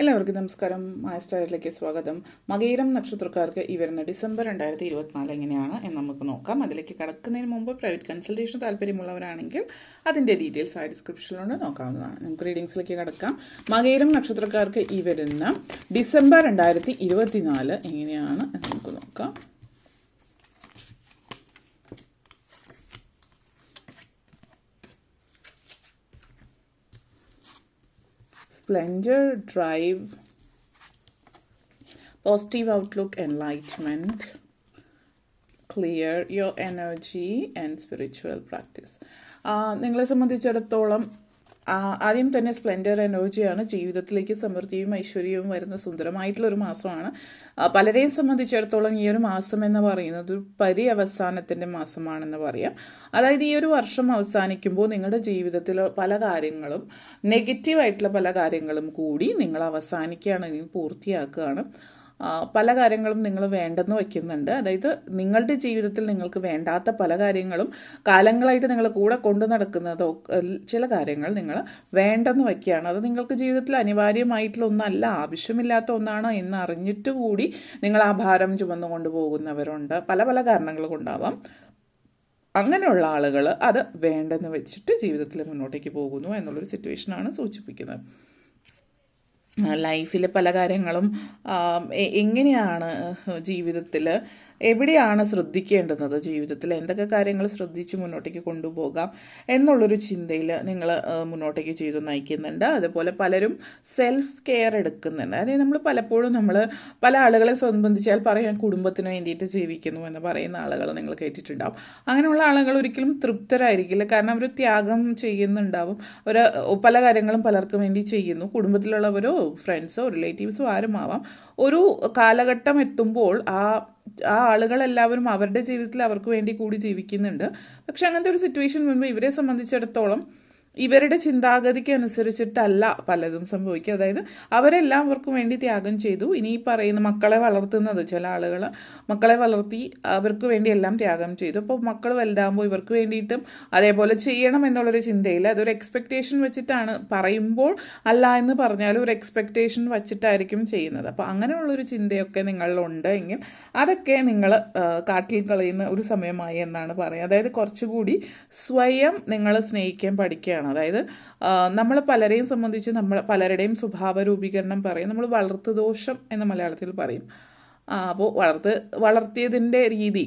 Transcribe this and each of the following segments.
എല്ലാവർക്കും നമസ്കാരം. മാസ്റ്ററിലേക്ക് സ്വാഗതം. മകയിരം നക്ഷത്രക്കാർക്ക് ഈ വരുന്ന ഡിസംബർ 2024 എങ്ങനെയാണ് എന്ന് നമുക്ക് നോക്കാം. അതിലേക്ക് കടക്കുന്നതിന് മുമ്പ് പ്രൈവറ്റ് കൺസൾട്ടേഷൻ താല്പര്യമുള്ളവരാണെങ്കിൽ അതിൻ്റെ ഡീറ്റെയിൽസ് ആയി ഡിസ്ക്രിപ്ഷനിലൂടെ നോക്കാവുന്നതാണ്. നമുക്ക് റീഡിങ്സിലേക്ക് കടക്കാം. മകയിരം നക്ഷത്രക്കാർക്ക് ഈ വരുന്ന ഡിസംബർ 2024 എങ്ങനെയാണ് എന്ന് നമുക്ക് നോക്കാം. Splendor, drive, positive outlook, enlightenment, clear your energy and spiritual practice. നിങ്ങളെ സംബന്ധിച്ചിടത്തോളം ആദ്യം തന്നെ സ്പ്ലെൻഡർ എനർജിയാണ്. ജീവിതത്തിലേക്ക് സമൃദ്ധിയും ഐശ്വര്യവും വരുന്ന സുന്ദരമായിട്ടുള്ളൊരു മാസമാണ്. പലരെയും സംബന്ധിച്ചിടത്തോളം ഈ ഒരു മാസം എന്ന് പറയുന്നത് ഒരു പര്യവസാനത്തിൻ്റെ മാസമാണെന്ന് പറയാം. അതായത് ഈ ഒരു വർഷം അവസാനിക്കുമ്പോൾ നിങ്ങളുടെ ജീവിതത്തിൽ പല കാര്യങ്ങളും നെഗറ്റീവായിട്ടുള്ള പല കാര്യങ്ങളും കൂടി നിങ്ങൾ അവസാനിക്കുകയാണ്, പൂർത്തിയാക്കുകയാണ്. പല കാര്യങ്ങളും നിങ്ങൾ വേണ്ടെന്ന് വയ്ക്കുന്നുണ്ട്. അതായത് നിങ്ങളുടെ ജീവിതത്തിൽ നിങ്ങൾക്ക് വേണ്ടാത്ത പല കാര്യങ്ങളും കാലങ്ങളായിട്ട് നിങ്ങൾ കൂടെ കൊണ്ടു നടക്കുന്നതോ ചില കാര്യങ്ങൾ നിങ്ങൾ വേണ്ടെന്ന് വയ്ക്കുകയാണ്. അത് നിങ്ങൾക്ക് ജീവിതത്തിൽ അനിവാര്യമായിട്ടുള്ള ഒന്നല്ല, ആവശ്യമില്ലാത്ത ഒന്നാണ് എന്ന് അറിഞ്ഞിട്ട് കൂടി നിങ്ങൾ ആ ഭാരം ചുമന്നുകൊണ്ട് പോകുന്നവരുണ്ട്. പല പല കാരണങ്ങൾ കൊണ്ടാവാം. അങ്ങനെയുള്ള ആളുകൾ അത് വേണ്ടെന്ന് വെച്ചിട്ട് ജീവിതത്തിൽ മുന്നോട്ടേക്ക് പോകുന്നു എന്നുള്ളൊരു സിറ്റുവേഷനാണ് സൂചിപ്പിക്കുന്നത്. ലൈഫിൽ പല കാര്യങ്ങളും എങ്ങനെയാണ് ജീവിതത്തിൽ എവിടെയാണ് ശ്രദ്ധിക്കേണ്ടുന്നത്, ജീവിതത്തിൽ എന്തൊക്കെ കാര്യങ്ങൾ ശ്രദ്ധിച്ച് മുന്നോട്ടേക്ക് കൊണ്ടുപോകാം എന്നുള്ളൊരു ചിന്തയിൽ നിങ്ങൾ മുന്നോട്ടേക്ക് ചെയ്തു നയിക്കുന്നുണ്ട്. അതുപോലെ പലരും സെൽഫ് കെയർ എടുക്കുന്നുണ്ട്. അതായത് പലപ്പോഴും പല ആളുകളെ സംബന്ധിച്ചാൽ പറയാൻ കുടുംബത്തിന് വേണ്ടിയിട്ട് ജീവിക്കുന്നു എന്ന് പറയുന്ന ആളുകൾ നിങ്ങൾ കേട്ടിട്ടുണ്ടാവും. അങ്ങനെയുള്ള ആളുകൾ ഒരിക്കലും തൃപ്തരായിരിക്കില്ല. കാരണം അവർ ത്യാഗം ചെയ്യുന്നുണ്ടാവും. അവർ പല കാര്യങ്ങളും പലർക്കും വേണ്ടി ചെയ്യുന്നു. കുടുംബത്തിലുള്ളവരോ ഫ്രണ്ട്സോ റിലേറ്റീവ്സോ ആരുമാവാം. ഒരു കാലഘട്ടം എത്തുമ്പോൾ ആ ആളുകളെല്ലാവരും അവരുടെ ജീവിതത്തിൽ അവർക്ക് വേണ്ടി കൂടി ജീവിക്കുന്നുണ്ട്. പക്ഷെ അങ്ങനത്തെ ഒരു സിറ്റുവേഷൻ വരുമ്പോൾ ഇവരെ സംബന്ധിച്ചിടത്തോളം ഇവരുടെ ചിന്താഗതിക്ക് അനുസരിച്ചിട്ടല്ല പലതും സംഭവിക്കുക. അതായത് അവരെല്ലാവർക്കും വേണ്ടി ത്യാഗം ചെയ്തു. ഇനി ഈ പറയുന്ന മക്കളെ വളർത്തുന്നത്, ചില ആളുകൾ മക്കളെ വളർത്തി അവർക്ക് വേണ്ടി എല്ലാം ത്യാഗം ചെയ്തു. അപ്പോൾ മക്കൾ വലുതാകുമ്പോൾ ഇവർക്ക് വേണ്ടിയിട്ടും അതേപോലെ ചെയ്യണം എന്നുള്ളൊരു ചിന്തയിൽ അതൊരു എക്സ്പെക്റ്റേഷൻ വെച്ചിട്ടാണ്. പറയുമ്പോൾ അല്ല എന്ന് പറഞ്ഞാലും ഒരു എക്സ്പെക്റ്റേഷൻ വച്ചിട്ടായിരിക്കും ചെയ്യുന്നത്. അപ്പോൾ അങ്ങനെയുള്ളൊരു ചിന്തയൊക്കെ നിങ്ങളിലുണ്ട് എങ്കിൽ അതൊക്കെ നിങ്ങൾ കാട്ടിൽ കളയുന്ന ഒരു സമയമായി എന്നാണ് പറയുക. അതായത് കുറച്ചുകൂടി സ്വയം നിങ്ങൾ സ്നേഹിക്കാൻ പഠിക്കുകയാണ്. അതായത് നമ്മൾ പലരെയും സംബന്ധിച്ച് പലരുടെയും സ്വഭാവ രൂപീകരണം പറയും. നമ്മൾ വളർത്തുദോഷം എന്ന് മലയാളത്തിൽ പറയും. അപ്പോൾ വളർത്തിയതിൻ്റെ രീതി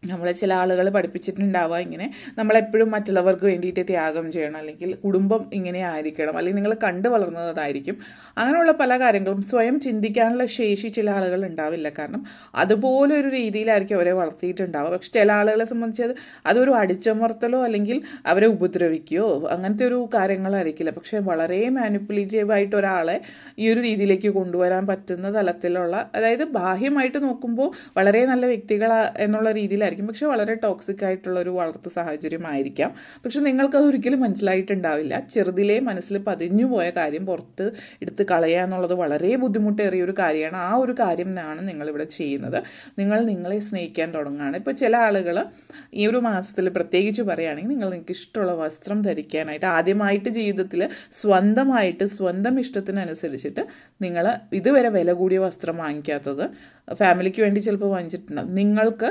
നമ്മളെ ചില ആളുകൾ പഠിപ്പിച്ചിട്ടുണ്ടാവുക ഇങ്ങനെ നമ്മളെപ്പോഴും മറ്റുള്ളവർക്ക് വേണ്ടിയിട്ട് ത്യാഗം ചെയ്യണം, അല്ലെങ്കിൽ കുടുംബം ഇങ്ങനെ ആയിരിക്കണം, അല്ലെങ്കിൽ നിങ്ങൾ കണ്ടു വളർന്നത് അതായിരിക്കും. അങ്ങനെയുള്ള പല കാര്യങ്ങളും സ്വയം ചിന്തിക്കാനുള്ള ശേഷി ചില ആളുകൾ ഉണ്ടാവില്ല. കാരണം അതുപോലെ ഒരു രീതിയിലായിരിക്കും അവരെ വളർത്തിയിട്ടുണ്ടാവുക. പക്ഷെ ചില ആളുകളെ സംബന്ധിച്ച് അതൊരു അടിച്ചമർത്തലോ അല്ലെങ്കിൽ അവരെ ഉപദ്രവിക്കുകയോ അങ്ങനത്തെ ഒരു കാര്യങ്ങളായിരിക്കില്ല. പക്ഷെ വളരെ മാനിപ്പുലേറ്റീവായിട്ട് ഒരാളെ ഈ ഒരു രീതിയിലേക്ക് കൊണ്ടുവരാൻ പറ്റുന്ന തലത്തിലുള്ള, അതായത് ബാഹ്യമായിട്ട് നോക്കുമ്പോൾ വളരെ നല്ല വ്യക്തികൾ എന്നുള്ള രീതിയിലായിരിക്കും, പക്ഷെ വളരെ ടോക്സിക് ആയിട്ടുള്ള ഒരു വളർത്തു സാഹചര്യമായിരിക്കാം. പക്ഷെ നിങ്ങൾക്കത് ഒരിക്കലും മനസ്സിലായിട്ടുണ്ടാവില്ല. ചെറുതിലേ മനസ്സിൽ പതിഞ്ഞു പോയ കാര്യം പുറത്ത് എടുത്ത് കളയുക എന്നുള്ളത് വളരെ ബുദ്ധിമുട്ടേറിയ ഒരു കാര്യമാണ്. ആ ഒരു കാര്യമാണ് നിങ്ങളിവിടെ ചെയ്യുന്നത്. നിങ്ങളെ സ്നേഹിക്കാൻ തുടങ്ങുകയാണ്. ഇപ്പോൾ ചില ആളുകൾ ഈ ഒരു മാസത്തിൽ പ്രത്യേകിച്ച് പറയുകയാണെങ്കിൽ നിങ്ങൾക്ക് ഇഷ്ടമുള്ള വസ്ത്രം ധരിക്കാനായിട്ട് ആദ്യമായിട്ട് ജീവിതത്തിൽ സ്വന്തം ഇഷ്ടത്തിനനുസരിച്ചിട്ട് നിങ്ങൾ ഇതുവരെ വില കൂടിയ വസ്ത്രം വാങ്ങിക്കാത്തത് ഫാമിലിക്ക് വേണ്ടി ചിലപ്പോൾ വാങ്ങിച്ചിട്ടുണ്ടാകും. നിങ്ങൾക്ക്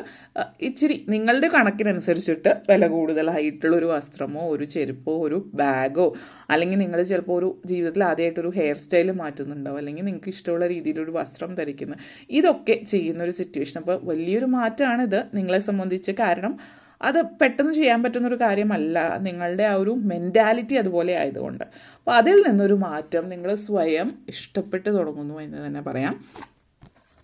ഇച്ചിരി നിങ്ങളുടെ കണക്കിനനുസരിച്ചിട്ട് വില കൂടുതലായിട്ടുള്ളൊരു വസ്ത്രമോ ഒരു ചെരുപ്പോ ഒരു ബാഗോ, അല്ലെങ്കിൽ നിങ്ങൾ ചിലപ്പോൾ ഒരു ജീവിതത്തിൽ ആദ്യമായിട്ടൊരു ഹെയർ സ്റ്റൈൽ മാറ്റുന്നുണ്ടാവും, അല്ലെങ്കിൽ നിങ്ങൾക്ക് ഇഷ്ടമുള്ള രീതിയിലൊരു വസ്ത്രം ധരിക്കുന്നത്, ഇതൊക്കെ ചെയ്യുന്നൊരു സിറ്റുവേഷൻ. അപ്പോൾ വലിയൊരു മാറ്റമാണിത് നിങ്ങളെ സംബന്ധിച്ച്. കാരണം അത് പെട്ടെന്ന് ചെയ്യാൻ പറ്റുന്നൊരു കാര്യമല്ല. നിങ്ങളുടെ ആ ഒരു മെൻറ്റാലിറ്റി അതുപോലെ ആയതുകൊണ്ട്. അപ്പോൾ അതിൽ നിന്നൊരു മാറ്റം നിങ്ങൾ സ്വയം ഇഷ്ടപ്പെട്ട് തുടങ്ങുന്നു എന്ന് തന്നെ പറയാം.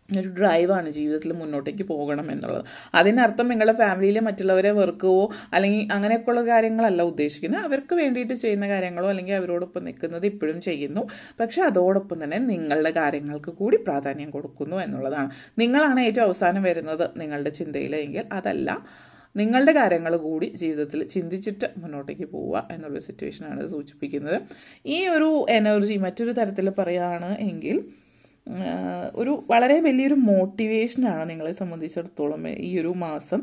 ഒരു ഡ്രൈവാണ് ജീവിതത്തിൽ മുന്നോട്ടേക്ക് പോകണം എന്നുള്ളത്. അതിനർത്ഥം നിങ്ങളുടെ ഫാമിലിയിലെ മറ്റുള്ളവരെ വെറുക്കുകയോ അല്ലെങ്കിൽ അങ്ങനെയൊക്കെയുള്ള കാര്യങ്ങളല്ല ഉദ്ദേശിക്കുന്നത്. അവർക്ക് വേണ്ടിയിട്ട് ചെയ്യുന്ന കാര്യങ്ങളോ അല്ലെങ്കിൽ അവരോടൊപ്പം നിൽക്കുന്നത് ഇപ്പോഴും ചെയ്യുന്നു. പക്ഷേ അതോടൊപ്പം തന്നെ നിങ്ങളുടെ കാര്യങ്ങൾക്ക് കൂടി പ്രാധാന്യം കൊടുക്കുന്നു എന്നുള്ളതാണ്. നിങ്ങളാണ് ഏറ്റവും അവസാനം വരുന്നത് നിങ്ങളുടെ ചിന്തയിൽ എങ്കിൽ അതല്ല, നിങ്ങളുടെ കാര്യങ്ങൾ കൂടി ജീവിതത്തിൽ ചിന്തിച്ചിട്ട് മുന്നോട്ടേക്ക് പോവുക എന്നുള്ളൊരു സിറ്റുവേഷനാണ് സൂചിപ്പിക്കുന്നത്. ഈ ഒരു എനർജി മറ്റൊരു തരത്തിൽ പറയുകയാണ് എങ്കിൽ ഒരു വളരെ വലിയൊരു മോട്ടിവേഷനാണ് നിങ്ങളെ സംബന്ധിച്ചിടത്തോളം ഈ ഒരു മാസം.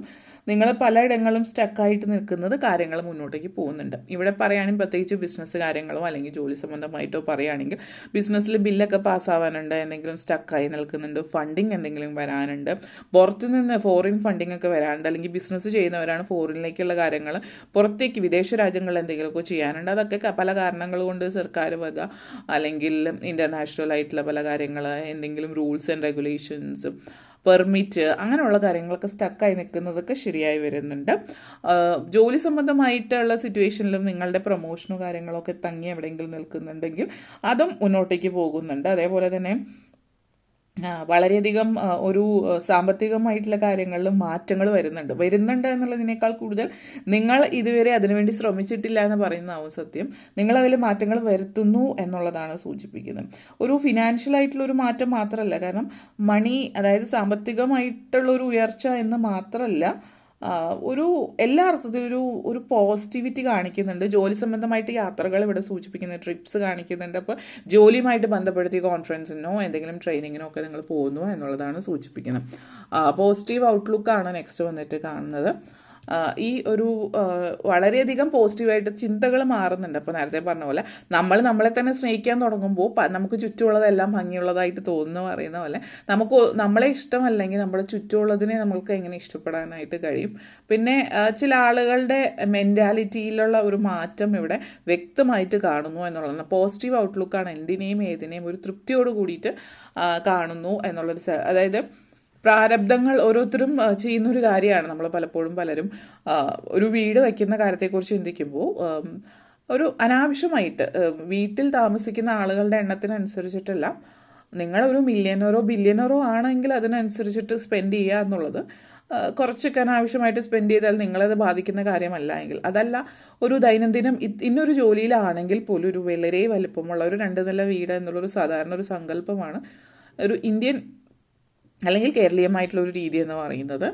നിങ്ങൾ പലയിടങ്ങളും സ്റ്റക്കായിട്ട് നിൽക്കുന്നത് കാര്യങ്ങൾ മുന്നോട്ടേക്ക് പോകുന്നുണ്ട്. ഇവിടെ പറയുകയാണെങ്കിൽ പ്രത്യേകിച്ച് ബിസിനസ് കാര്യങ്ങളോ അല്ലെങ്കിൽ ജോലി സംബന്ധമായിട്ടോ പറയുകയാണെങ്കിൽ ബിസിനസ്സിൽ ബില്ലൊക്കെ പാസ്സാവാനുണ്ട്, എന്തെങ്കിലും സ്റ്റക്കായി നിൽക്കുന്നുണ്ട്, ഫണ്ടിങ് എന്തെങ്കിലും വരാനുണ്ട്, പുറത്തുനിന്ന് ഫോറിൻ ഫണ്ടിങ് ഒക്കെ വരാനുണ്ട്, അല്ലെങ്കിൽ ബിസിനസ് ചെയ്യുന്നവരാണ് ഫോറിനിലേക്കുള്ള കാര്യങ്ങൾ പുറത്തേക്ക് വിദേശ രാജ്യങ്ങളിൽ എന്തെങ്കിലുമൊക്കെ ചെയ്യാനുണ്ട്. അതൊക്കെ പല കാരണങ്ങൾ കൊണ്ട് സർക്കാർ വക അല്ലെങ്കിൽ ഇൻ്റർനാഷണൽ ആയിട്ടുള്ള പല കാര്യങ്ങൾ, എന്തെങ്കിലും റൂൾസ് ആൻഡ് റെഗുലേഷൻസ്, പെർമിറ്റ്, അങ്ങനെയുള്ള കാര്യങ്ങളൊക്കെ സ്റ്റക്കായി നിൽക്കുന്നതൊക്കെ ശരിയായി വരുന്നുണ്ട്. ജോലി സംബന്ധമായിട്ടുള്ള സിറ്റുവേഷനിലും നിങ്ങളുടെ പ്രൊമോഷനോ കാര്യങ്ങളൊക്കെ തങ്ങി എവിടെയെങ്കിലും നിൽക്കുന്നുണ്ടെങ്കിൽ അതും മുന്നോട്ടേക്ക് പോകുന്നുണ്ട്. അതേപോലെ തന്നെ വളരെയധികം ഒരു സാമ്പത്തികമായിട്ടുള്ള കാര്യങ്ങളിൽ മാറ്റങ്ങൾ വരുന്നുണ്ട് എന്നുള്ളതിനേക്കാൾ കൂടുതൽ നിങ്ങൾ ഇതുവരെ അതിനുവേണ്ടി ശ്രമിച്ചിട്ടില്ല എന്ന് പറയുന്നതാവും സത്യം. നിങ്ങൾ അതിൽ മാറ്റങ്ങൾ വരുത്തുന്നു എന്നുള്ളതാണ് സൂചിപ്പിക്കുന്നത്. ഒരു ഫിനാൻഷ്യൽ ആയിട്ടുള്ള ഒരു മാറ്റം മാത്രമല്ല, കാരണം മണി, അതായത് സാമ്പത്തികമായിട്ടുള്ള ഒരു ഉയർച്ച എന്ന് മാത്രമല്ല, ഒരു എല്ലാ അർത്ഥത്തിലും ഒരു പോസിറ്റിവിറ്റി കാണിക്കുന്നുണ്ട്. ജോലി സംബന്ധമായിട്ട് യാത്രകൾ ഇവിടെ സൂചിപ്പിക്കുന്ന ട്രിപ്സ് കാണിക്കുന്നുണ്ട്. അപ്പോൾ ജോലിയുമായിട്ട് ബന്ധപ്പെടുത്തി കോൺഫറൻസിനോ എന്തെങ്കിലും ട്രെയിനിങ്ങിനോ ഒക്കെ നിങ്ങൾ പോകുന്നു എന്നുള്ളതാണ് സൂചിപ്പിക്കുന്നത്. പോസിറ്റീവ് ഔട്ട്ലുക്കാണ് നെക്സ്റ്റ് വന്നിട്ട് കാണുന്നത്. ഈ ഒരു വളരെയധികം പോസിറ്റീവായിട്ട് ചിന്തകൾ മാറുന്നുണ്ട്. അപ്പോൾ നേരത്തെ പറഞ്ഞ പോലെ നമ്മളെ തന്നെ സ്നേഹിക്കാൻ തുടങ്ങുമ്പോൾ നമുക്ക് ചുറ്റുമുള്ളതെല്ലാം ഭംഗിയുള്ളതായിട്ട് തോന്നുന്നു പറയുന്ന പോലെ നമ്മളെ ഇഷ്ടമല്ലെങ്കിൽ നമ്മുടെ ചുറ്റുമുള്ളതിനെ നമ്മൾക്ക് എങ്ങനെ ഇഷ്ടപ്പെടാനായിട്ട് കഴിയും. പിന്നെ ചില ആളുകളുടെ മെൻറ്റാലിറ്റിയിലുള്ള ഒരു മാറ്റം ഇവിടെ വ്യക്തമായിട്ട് കാണുന്നു എന്നുള്ളതാണ്. പോസിറ്റീവ് ഔട്ട്ലുക്കാണ്. എന്തിനേയും ഏതിനേയും ഒരു തൃപ്തിയോട് കൂടിയിട്ട് കാണുന്നു എന്നുള്ളൊരു, അതായത് പ്രാരബ്ധങ്ങൾ ഓരോരുത്തരും ചെയ്യുന്നൊരു കാര്യമാണ്. നമ്മൾ പലരും ഒരു വീട് വയ്ക്കുന്ന കാര്യത്തെക്കുറിച്ച് ചിന്തിക്കുമ്പോൾ ഒരു അനാവശ്യമായിട്ട് വീട്ടിൽ താമസിക്കുന്ന ആളുകളുടെ എണ്ണത്തിനനുസരിച്ചിട്ടല്ല, നിങ്ങളൊരു മില്യണറോ ബില്യണറോ ആണെങ്കിൽ അതിനനുസരിച്ചിട്ട് സ്പെൻഡ് ചെയ്യുക എന്നുള്ളത് കുറച്ചൊക്കെ അനാവശ്യമായിട്ട് സ്പെൻഡ് ചെയ്താൽ നിങ്ങളത് ബാധിക്കുന്ന കാര്യമല്ല എങ്കിൽ, അതല്ല ഒരു ദൈനംദിനം ഇന്നൊരു ജോലിയിലാണെങ്കിൽ പോലും ഒരു വളരെ വലിപ്പമുള്ള ഒരു 2 നില വീട് എന്നുള്ളൊരു സാധാരണ ഒരു സങ്കല്പമാണ് ഒരു ഇന്ത്യൻ അല്ലെങ്കിൽ കേരളീയമായിട്ടുള്ളൊരു രീതി എന്ന് പറയുന്നത്.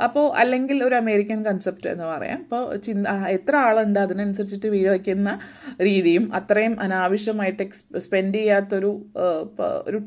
അപ്പോൾ അല്ലെങ്കിൽ ഒരു അമേരിക്കൻ കൺസെപ്റ്റ് എന്ന് പറയാം. അപ്പോൾ എത്ര ആളുണ്ട് അതിനനുസരിച്ചിട്ട് വീട് വയ്ക്കുന്ന രീതിയും അത്രയും അനാവശ്യമായിട്ട് സ്പെൻഡ് ചെയ്യാത്തൊരു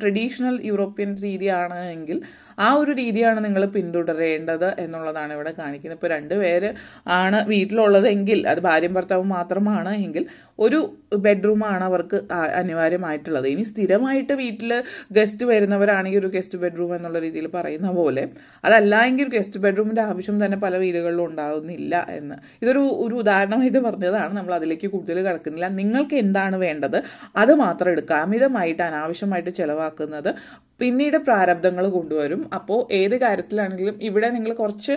ട്രഡീഷണൽ യൂറോപ്യൻ രീതിയാണ് എങ്കിൽ ആ ഒരു രീതിയാണ് നിങ്ങൾ പിന്തുടരേണ്ടത് എന്നുള്ളതാണ് ഇവിടെ കാണിക്കുന്നത്. ഇപ്പോൾ 2 പേര് ആണ് വീട്ടിലുള്ളതെങ്കിൽ, അത് ഭാര്യയും ഭർത്താവും മാത്രമാണ് എങ്കിൽ ഒരു ബെഡ്റൂമാണ് അവർക്ക് അനിവാര്യമായിട്ടുള്ളത്. ഇനി സ്ഥിരമായിട്ട് വീട്ടിൽ ഗസ്റ്റ് വരുന്നവരാണെങ്കിൽ ഒരു ഗസ്റ്റ് ബെഡ്റൂം എന്നുള്ള രീതിയിൽ പറയുന്ന പോലെ, അതല്ല എങ്കിൽ ഒരു ഗസ്റ്റ് ബെഡ്റൂമിൻ്റെ ആവശ്യം തന്നെ പല വീടുകളിലും ഉണ്ടാകുന്നില്ല എന്ന്. ഇതൊരു ഉദാഹരണമായിട്ട് പറഞ്ഞതാണ്. നമ്മൾ അതിലേക്ക് കൂടുതൽ കിടക്കുന്നില്ല. നിങ്ങൾക്ക് എന്താണ് വേണ്ടത് അത് മാത്രം എടുക്കുക. അമിതമായിട്ട് അനാവശ്യമായിട്ട് ചിലവാക്കുന്നത് പിന്നീട് പ്രാരബ്ധങ്ങൾ കൊണ്ടുവരും. അപ്പോൾ ഏത് കാര്യത്തിലാണെങ്കിലും ഇവിടെ നിങ്ങൾ കുറച്ച്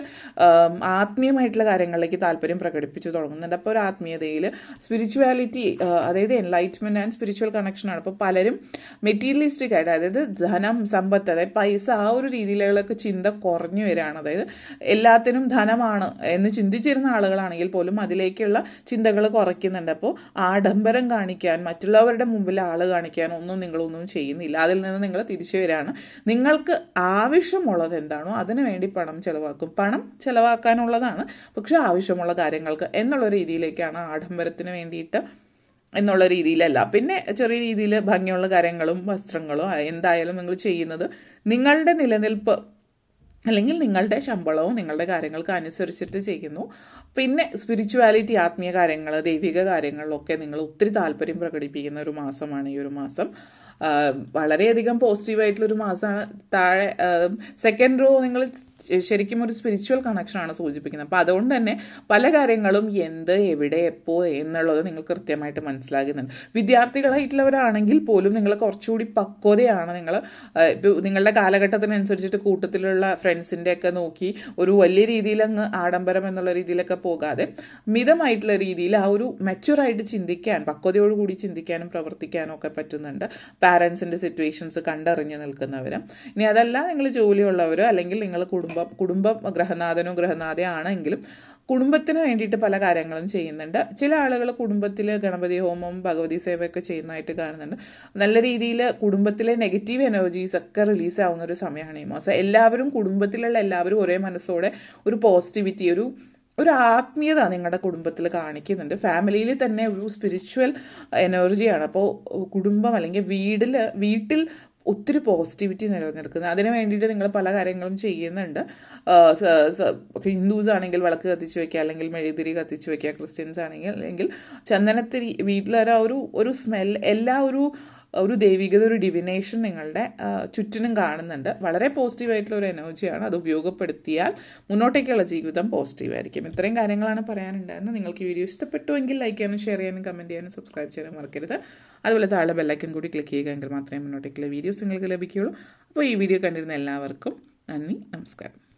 ആത്മീയമായിട്ടുള്ള കാര്യങ്ങളിലേക്ക് താല്പര്യം പ്രകടിപ്പിച്ച് തുടങ്ങുന്നുണ്ട്. അപ്പോൾ ഒരു ആത്മീയതയിൽ സ്പിരിച്വാലിറ്റി, അതായത് എൻലൈറ്റ്മെൻറ്റ് ആൻഡ് സ്പിരിച്വൽ കണക്ഷനാണ്. അപ്പോൾ പലരും മെറ്റീരിയലിസ്റ്റിക് ആയിട്ട്, അതായത് ധനം, സമ്പത്ത്, അതായത് പൈസ, ആ ഒരു രീതിയിലൊക്കെ ചിന്ത കുറഞ്ഞു വരികയാണ്. അതായത് എല്ലാത്തിനും ധനമാണ് എന്ന് ചിന്തിച്ചിരുന്ന ആളുകളാണെങ്കിൽ പോലും അതിലേക്കുള്ള ചിന്തകൾ കുറയ്ക്കുന്നുണ്ട്. അപ്പോൾ ആഡംബരം കാണിക്കാൻ, മറ്റുള്ളവരുടെ മുമ്പിൽ ആൾ കാണിക്കാൻ നിങ്ങളൊന്നും ചെയ്യുന്നില്ല. അതിൽ നിന്ന് നിങ്ങൾ തിരിച്ചു വരികയാണ്. നിങ്ങൾക്ക് ആവശ്യമുള്ളത് എന്താണോ അതിനു വേണ്ടി പണം ചെലവാക്കും. പണം ചെലവാക്കാനുള്ളതാണ്, പക്ഷെ ആവശ്യമുള്ള കാര്യങ്ങൾക്ക് എന്നുള്ള രീതിയിലേക്കാണ്, ആഡംബരത്തിന് വേണ്ടിയിട്ട് എന്നുള്ള രീതിയിലല്ല. പിന്നെ ചെറിയ രീതിയിൽ ഭംഗിയുള്ള കാര്യങ്ങളും വസ്ത്രങ്ങളും എന്തായാലും നിങ്ങൾ ചെയ്യുന്നത് നിങ്ങളുടെ നിലനിൽപ്പ് അല്ലെങ്കിൽ നിങ്ങളുടെ ശമ്പളവും നിങ്ങളുടെ കാര്യങ്ങൾക്ക് അനുസരിച്ചിട്ട് ചെയ്യുന്നു. പിന്നെ സ്പിരിച്വാലിറ്റി, ആത്മീയ കാര്യങ്ങൾ, ദൈവിക കാര്യങ്ങളിലൊക്കെ നിങ്ങൾ ഒത്തിരി താല്പര്യം പ്രകടിപ്പിക്കുന്ന ഒരു മാസമാണ് ഈ ഒരു മാസം. വളരെയധികം പോസിറ്റീവായിട്ടുള്ളൊരു മാസമാണ്. താഴെ സെക്കൻഡ് റോ നിങ്ങൾ ശരിക്കും ഒരു സ്പിരിച്വൽ കണക്ഷനാണ് സൂചിപ്പിക്കുന്നത്. അപ്പോൾ അതുകൊണ്ട് തന്നെ പല കാര്യങ്ങളും എന്ത്, എവിടെ, എപ്പോൾ എന്നുള്ളത് നിങ്ങൾ കൃത്യമായിട്ട് മനസ്സിലാകുന്നുണ്ട്. വിദ്യാർത്ഥികളായിട്ടുള്ളവരാണെങ്കിൽ പോലും നിങ്ങൾ കുറച്ചുകൂടി പക്വതയാണ്. നിങ്ങൾ നിങ്ങളുടെ കാലഘട്ടത്തിനനുസരിച്ചിട്ട് കൂട്ടത്തിലുള്ള ഫ്രണ്ട്സിൻ്റെ ഒക്കെ നോക്കി ഒരു വലിയ രീതിയിൽ അങ്ങ് ആഡംബരം എന്നുള്ള രീതിയിലൊക്കെ പോകാതെ മിതമായിട്ടുള്ള രീതിയിൽ ആ ഒരു മെച്യൂറായിട്ട് ചിന്തിക്കാൻ, പക്വതയോടുകൂടി ചിന്തിക്കാനും പ്രവർത്തിക്കാനും ഒക്കെ പറ്റുന്നുണ്ട്. പാരൻസിൻ്റെ സിറ്റുവേഷൻസ് കണ്ടറിഞ്ഞ് നിൽക്കുന്നവർ. ഇനി അതല്ല നിങ്ങൾ ജോലിയുള്ളവരോ അല്ലെങ്കിൽ നിങ്ങൾ കുടുംബം ഗൃഹനാഥനോ ഗൃഹനാഥയാണെങ്കിലും കുടുംബത്തിന് വേണ്ടിയിട്ട് പല കാര്യങ്ങളും ചെയ്യുന്നുണ്ട്. ചില ആളുകൾ കുടുംബത്തിൽ ഗണപതി ഹോമം, ഭഗവതി സേവയൊക്കെ ചെയ്യുന്നതായിട്ട് കാണുന്നുണ്ട്. നല്ല രീതിയിൽ കുടുംബത്തിലെ നെഗറ്റീവ് എനർജീസ് ഒക്കെ റിലീസ് ആവുന്ന ഒരു സമയമാണ് ഈ മാസം. കുടുംബത്തിലുള്ള എല്ലാവരും ഒരേ മനസ്സോടെ ഒരു പോസിറ്റിവിറ്റി, ഒരു ആത്മീയത നിങ്ങളുടെ കുടുംബത്തിൽ കാണിക്കുന്നുണ്ട്. ഫാമിലിയിൽ തന്നെ ഒരു സ്പിരിച്വൽ എനർജിയാണ്. അപ്പോൾ കുടുംബം അല്ലെങ്കിൽ വീട്ടിൽ ഒത്തിരി പോസിറ്റിവിറ്റി നിലനിൽക്കുന്നത്. അതിന് വേണ്ടിയിട്ട് നിങ്ങൾ പല കാര്യങ്ങളും ചെയ്യുന്നുണ്ട്. ഹിന്ദുസ് ആണെങ്കിൽ വിളക്ക് കത്തിച്ച് വയ്ക്കുക, അല്ലെങ്കിൽ മെഴുകുതിരി കത്തിച്ച് വയ്ക്കുക. ക്രിസ്ത്യൻസ് ആണെങ്കിൽ അല്ലെങ്കിൽ ചന്ദനത്തിരി വീട്ടിലൊരു ഒരു സ്മെൽ, എല്ലാ ഒരു ദൈവികത, ഒരു ഡിവിനേഷൻ നിങ്ങളുടെ ചുറ്റിനും കാണുന്നുണ്ട്. വളരെ പോസിറ്റീവായിട്ടുള്ള ഒരു എനർജിയാണ്. അത് ഉപയോഗപ്പെടുത്തിയാൽ മുന്നോട്ടേക്കുള്ള ജീവിതം പോസിറ്റീവായിരിക്കും. ഇത്രയും കാര്യങ്ങളാണ് പറയാനുണ്ടായിരുന്നത്. നിങ്ങൾക്ക് ഈ വീഡിയോ ഇഷ്ടപ്പെട്ടുവെങ്കിൽ ലൈക്ക് ചെയ്യാനും ഷെയർ ചെയ്യാനും കമൻറ്റ് ചെയ്യാനും സബ്സ്ക്രൈബ് ചെയ്യാനും മറക്കരുത്. അതുപോലെ താഴെ ബെല്ലൈക്കൻ കൂടി ക്ലിക്ക് ചെയ്യുക, എങ്കിൽ മാത്രമേ മുന്നോട്ടേക്കുള്ള വീഡിയോസ് നിങ്ങൾക്ക് ലഭിക്കുകയുള്ളൂ. അപ്പോൾ ഈ വീഡിയോ കണ്ടിരുന്ന എല്ലാവർക്കും നന്ദി, നമസ്കാരം.